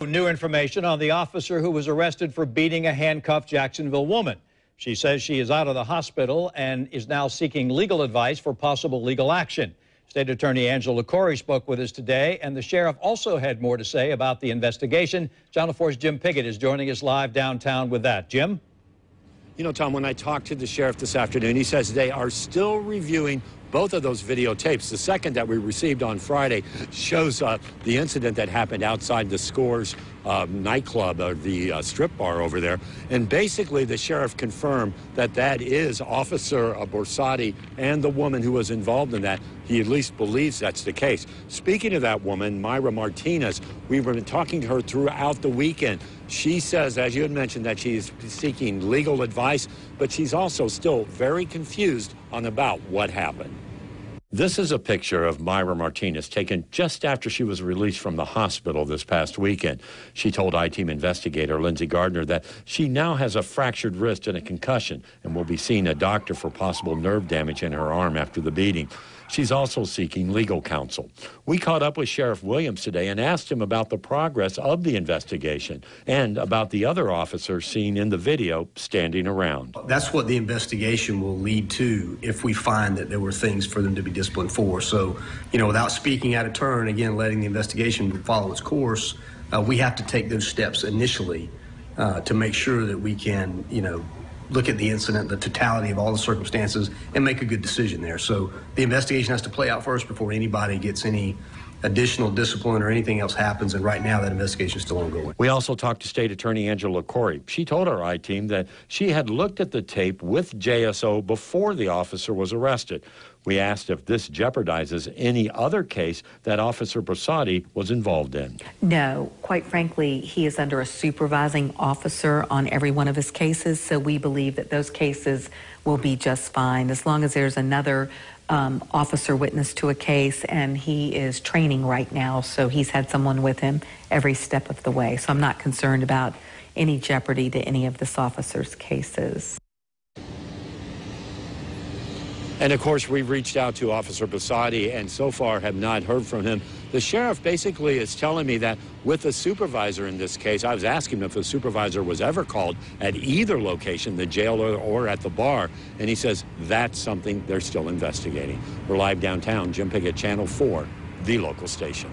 New information on the officer who was arrested for beating a handcuffed Jacksonville woman. She says she is out of the hospital and is now seeking legal advice for possible legal action. State Attorney Angela Corey spoke with us today, and the sheriff also had more to say about the investigation. Channel 4's Jim Piggott is joining us live downtown with that. Jim? You know, Tom, when I talked to the sheriff this afternoon, he says they are still reviewing both of those videotapes. The second that we received on Friday shows the incident that happened outside the Scores nightclub, or the strip bar over there. And basically, the sheriff confirmed that that is Officer Borsatti and the woman who was involved in that. He at least believes that's the case. Speaking of that woman, Myra Martinez, we've been talking to her throughout the weekend. She says, as you had mentioned, that she's seeking legal advice, but she's also still very confused on about what happened. This is a picture of Myra Martinez taken just after she was released from the hospital this past weekend. She told I-Team investigator Lindsey Gardner that she now has a fractured wrist and a concussion and will be seeing a doctor for possible nerve damage in her arm after the beating. She's also seeking legal counsel. We caught up with Sheriff Williams today and asked him about the progress of the investigation and about the other officers seen in the video standing around. That's what the investigation will lead to if we find that there were things for them to be disciplined for. So, you know, without speaking out of turn, again, letting the investigation follow its course, we have to take those steps initially to make sure that we can, you know, look at the incident, the totality of all the circumstances, and make a good decision there. So the investigation has to play out first before anybody gets any additional discipline or anything else happens, and right now that investigation is still ongoing. We also talked to State Attorney Angela Corey. She told our I-Team that she had looked at the tape with JSO before the officer was arrested. We asked if this jeopardizes any other case that Officer Borsatti was involved in. No, quite frankly, he is under a supervising officer on every one of his cases, so we believe that those cases will be just fine as long as there's another officer witness to a case, and he is training right now, so he's had someone with him every step of the way. So I'm not concerned about any jeopardy to any of this officer's cases. And of course, we've reached out to Officer Borsatti and so far have not heard from him. The sheriff basically is telling me that with the supervisor in this case, I was asking him if the supervisor was ever called at either location, the jail or at the bar, and he says that's something they're still investigating. We're live downtown, Jim Piggott, Channel 4, the local station.